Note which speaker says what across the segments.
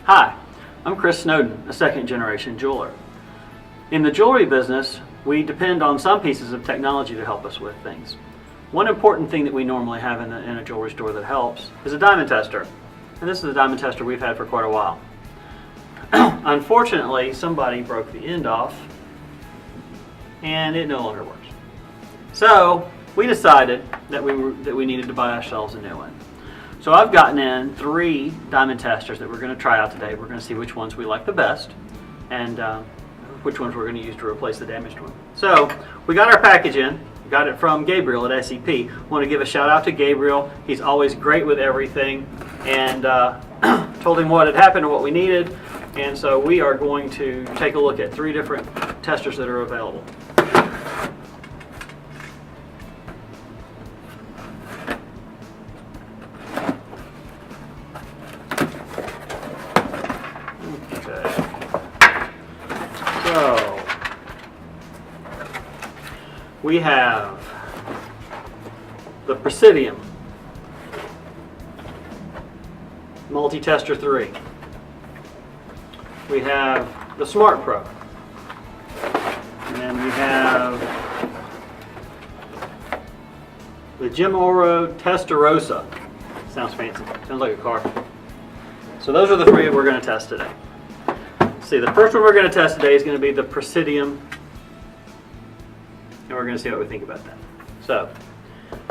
Speaker 1: Hi, I'm Chris Snowden, a second-generation jeweler. In the jewelry business, we depend on some pieces of technology to help us with things. One important thing that we normally have in a jewelry store that helps is a diamond tester. And this is a diamond tester we've had for quite a while. Unfortunately, somebody broke the end off and it no longer works. So we decided that we needed to buy ourselves a new one. So I've gotten in 3 diamond testers that we're going to try out today. We're going to see which ones we like the best and which ones we're going to use to replace the damaged one. So we got our package in. We got it from Gabriel at SEP. I want to give a shout out to Gabriel. He's always great with everything, and told him what had happened and what we needed. And so we are going to take a look at 3 different testers that are available. So, we have the Presidium Multi-Tester 3. We have the Smart Pro. And then we have the Gemoro Testarossa. Sounds fancy. Sounds like a car. So those are the 3 that we're going to test today. See, the first one we're going to test today is going to be the Presidium, and we're going to see what we think about that. So,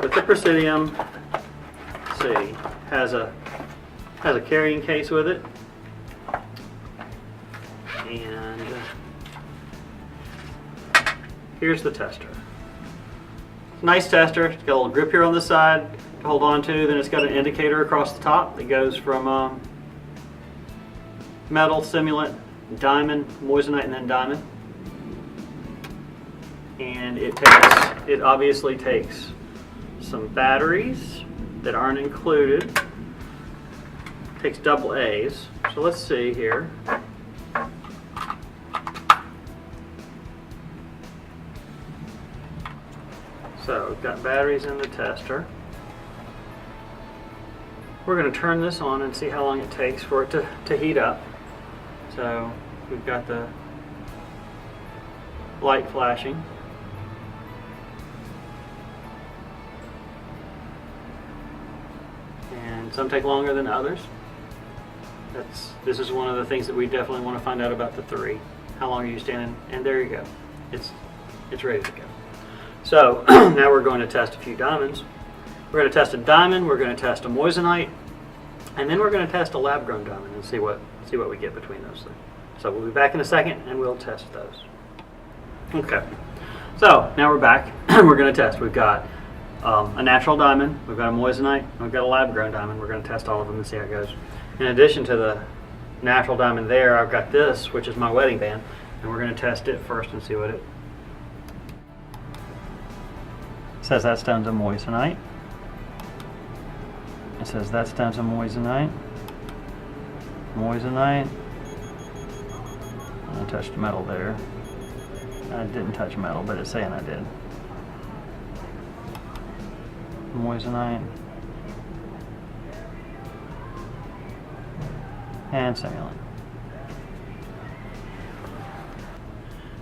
Speaker 1: with the Presidium, let's see, has a carrying case with it, and here's the tester. Nice tester. It's got a little grip here on the side to hold on to. Then it's got an indicator across the top that goes from metal, simulant, diamond, moissanite, and then diamond. And it obviously takes some batteries that aren't included. It takes double A's. So let's see here. So we've got batteries in the tester. We're going to turn this on and see how long it takes for it to heat up. So we've got the light flashing. And some take longer than others. This is one of the things that we definitely want to find out about the 3. How long are you standing? And there you go. It's ready to go. So now we're going to test a few diamonds. We're going to test a diamond, we're going to test a moissanite, and then we're going to test a lab-grown diamond and see what we get between those things. So we'll be back in a second and we'll test those. Okay, so now we're back and we're going to test. We've got a natural diamond, we've got a moissanite, and we've got a lab-grown diamond. We're going to test all of them and see how it goes. In addition to the natural diamond there, I've got this, which is my wedding band, and we're going to test it first and see what it says. That stone's a moissanite. It says that stone's a moissanite. Moissanite. I touched metal there. I didn't touch metal, but it's saying I did. Moissanite. And simulant.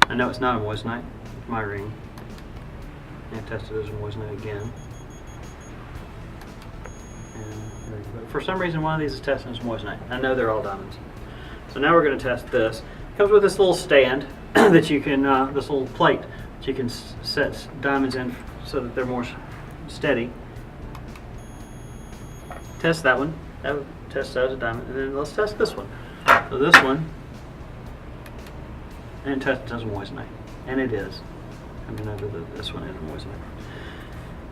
Speaker 1: I know it's not a moissanite. My ring. I tested it as a moissanite again. And for some reason, one of these is testing as moissanite. I know they're all diamonds. So now we're going to test this. It comes with this little stand that you can, this little plate that you can set diamonds in so that they're more steady. Test that one. That would test that as a diamond. And then let's test this one. So this one, and test it as a moissanite. And it is. I'm going to know that this one is a moissanite.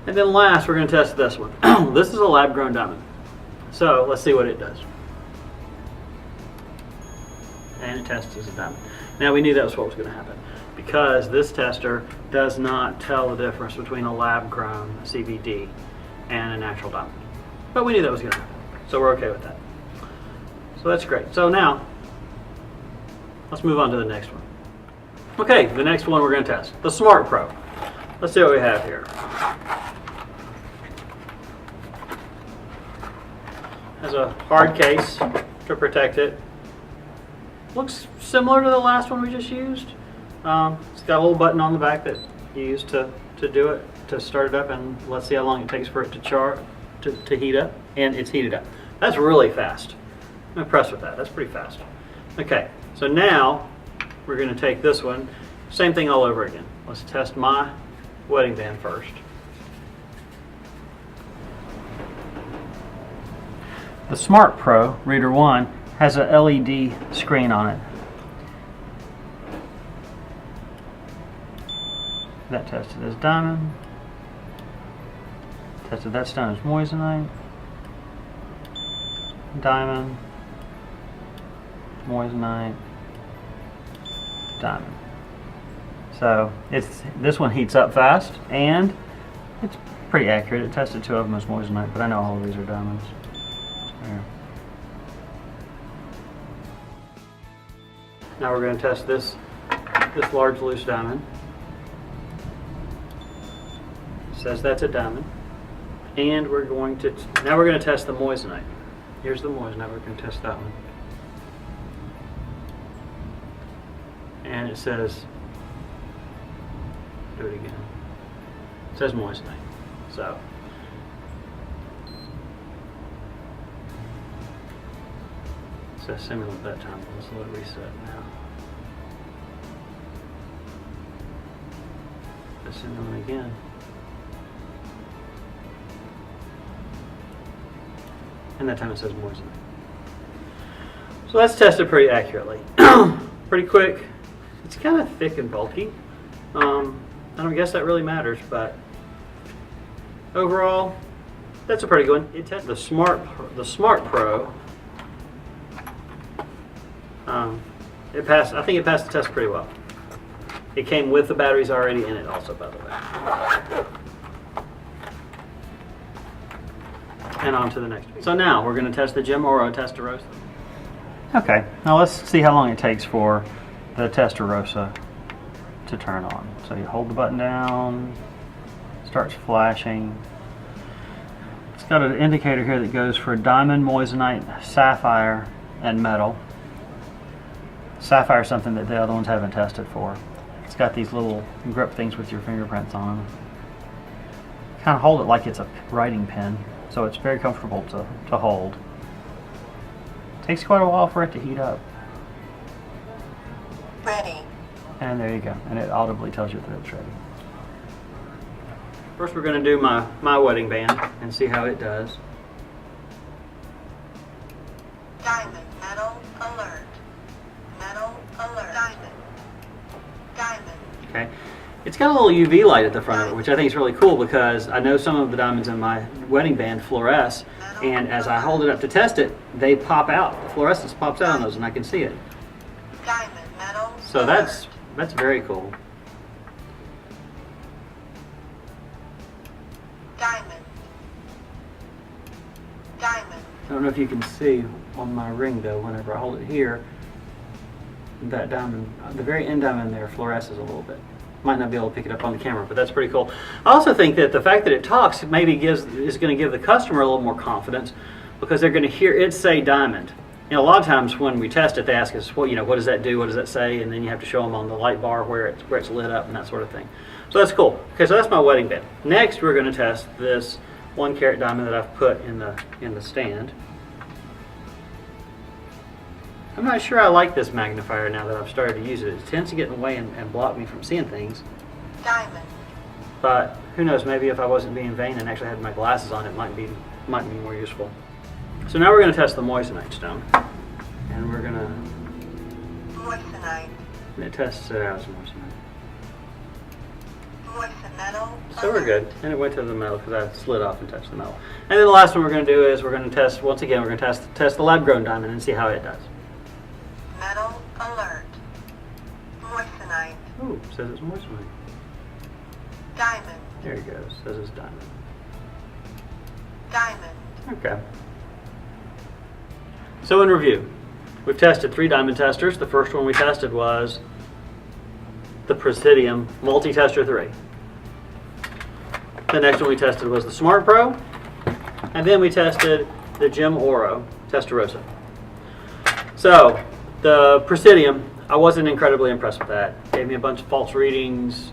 Speaker 1: And then last, we're going to test this one. This is a lab-grown diamond. So let's see what it does. And it tests as a diamond. Now we knew that was what was going to happen because this tester does not tell the difference between a lab-grown CVD and a natural diamond. But we knew that was going to happen. So we're okay with that. So that's great. So now, let's move on to the next one. Okay, the next one we're going to test, the Smart Pro. Let's see what we have here. Has a hard case to protect it. looks similar to the last one we just used. It's got a little button on the back that you use to do it, to start it up, and let's see how long it takes for it to heat up, and it's heated up. That's really fast. I'm impressed with that. That's pretty fast. Okay, so now we're going to take this one, same thing all over again. Let's test my wedding band first. The Smart Pro Reader 1 has a LED screen on it. That tested as diamond. Tested that stone as moissanite. Diamond. Moissanite. Diamond. So this one heats up fast and it's pretty accurate. It tested 2 of them as moissanite, but I know all of these are diamonds. There. Now we're going to test this large loose diamond. It says that's a diamond. And now we're going to test the moissanite. Here's the moissanite. We're going to test that one. And it says, do it again. It says moissanite. So it says similar at that time. Let's let it reset now. Let's send them again. And that time it says moissanite. So that's tested pretty accurately. Pretty quick. It's kind of thick and bulky. I don't guess that really matters, but overall, that's a pretty good one. It tested the Smart Pro. It passed. I think it passed the test pretty well. It came with the batteries already in it, also, by the way. And on to the next one. So now we're going to test the Jim Oro Testarossa. Okay, now let's see how long it takes for the Testarossa to turn on. So you hold the button down, starts flashing. It's got an indicator here that goes for diamond, moissanite, sapphire, and metal. Sapphire is something that the other ones haven't tested for. It's got these little grip things with your fingerprints on them. Kind of hold it like it's a writing pen, so it's very comfortable to hold. It takes quite a while for it to heat up.
Speaker 2: Ready.
Speaker 1: And there you go. And it audibly tells you that it's ready. First we're going to do my wedding band and see how it does.
Speaker 2: Diamond, metal, alert. Metal, alert. Diamond. Diamond.
Speaker 1: Okay. It's got a little UV light at the front of it, which I think is really cool because I know some of the diamonds in my wedding band fluoresce, and as I hold it up to test it, they pop out. The fluorescence pops out on those and I can see it.
Speaker 2: Diamond, metal,
Speaker 1: So that's very cool.
Speaker 2: Diamond. Diamond.
Speaker 1: I don't know if you can see on my ring though, whenever I hold it here, that diamond, the very end diamond there fluoresces a little bit. Might not be able to pick it up on the camera, but that's pretty cool. I also think that the fact that it talks maybe is going to give the customer a little more confidence because they're going to hear it say diamond. You know, a lot of times when we test it, they ask us, well, what does that do? What does that say? And then you have to show them on the light bar where it's lit up and that sort of thing. So that's cool. Okay, so that's my wedding band. Next, we're going to test this 1 carat diamond that I've put in the stand. I'm not sure I like this magnifier now that I've started to use it. It tends to get in the way and block me from seeing things.
Speaker 2: Diamond.
Speaker 1: But who knows, maybe if I wasn't being vain and actually had my glasses on, it might be more useful. So now we're going to test the moissanite stone. And we're going to...
Speaker 2: Moissanite.
Speaker 1: And it tests it out as moissanite.
Speaker 2: Moissanite metal.
Speaker 1: So we're good. And it went to the metal because I slid off and touched the metal. And then the last one we're going to do is we're going to test, once again, we're going to test the lab-grown diamond and see how it does.
Speaker 2: Metal, alert. Moissanite.
Speaker 1: Ooh, it says it's moissanite.
Speaker 2: Diamond.
Speaker 1: There it goes. It says it's diamond.
Speaker 2: Diamond.
Speaker 1: Okay. So in review, we've tested 3 diamond testers. The first one we tested was the Presidium Multi-Tester 3. The next one we tested was the Smart Pro. And then we tested the Jim Oro Testarossa. So, The Presidium, I wasn't incredibly impressed with that. Gave me a bunch of false readings.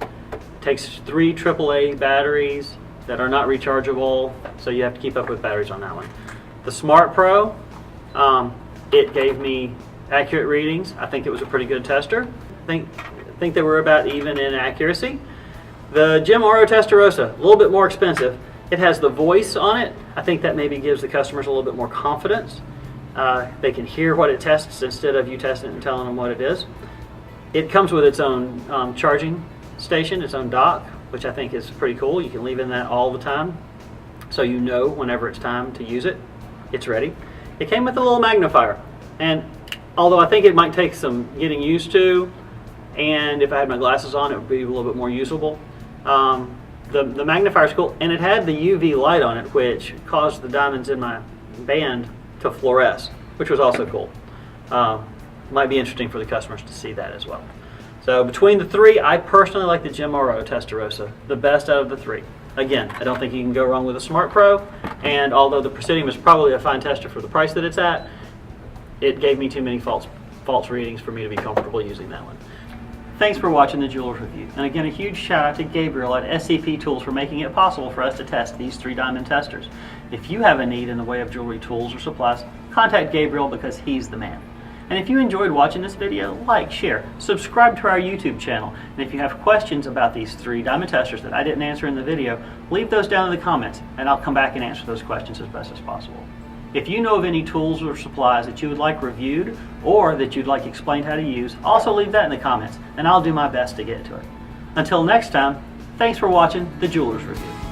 Speaker 1: Takes 3 AAA batteries that are not rechargeable, so you have to keep up with batteries on that one. The Smart Pro, it gave me accurate readings. I think it was a pretty good tester. I think they were about even in accuracy. The Jim Oro Testarossa, a little bit more expensive. It has the voice on it. I think that maybe gives the customers a little bit more confidence. They can hear what it tests instead of you testing it and telling them what it is. It comes with its own charging station, its own dock, which I think is pretty cool. You can leave in that all the time, so you know whenever it's time to use it, it's ready. It came with a little magnifier, and although I think it might take some getting used to, and if I had my glasses on, it would be a little bit more usable. The magnifier is cool, and it had the UV light on it, which caused the diamonds in my band to fluoresce, which was also cool. Might be interesting for the customers to see that as well. So between the 3, I personally like the Jim Oro Testarossa, the best out of the 3. Again, I don't think you can go wrong with a Smart Pro, and although the Presidium is probably a fine tester for the price that it's at, it gave me too many false readings for me to be comfortable using that one. Thanks for watching the Jewelers Review. And again, a huge shout out to Gabriel at SCP Tools for making it possible for us to test these 3 diamond testers. If you have a need in the way of jewelry tools or supplies, contact Gabriel because he's the man. And if you enjoyed watching this video, like, share, subscribe to our YouTube channel. And if you have questions about these 3 diamond testers that I didn't answer in the video, leave those down in the comments and I'll come back and answer those questions as best as possible. If you know of any tools or supplies that you would like reviewed or that you'd like explained how to use, also leave that in the comments and I'll do my best to get to it. Until next time, thanks for watching the Jewelers Review.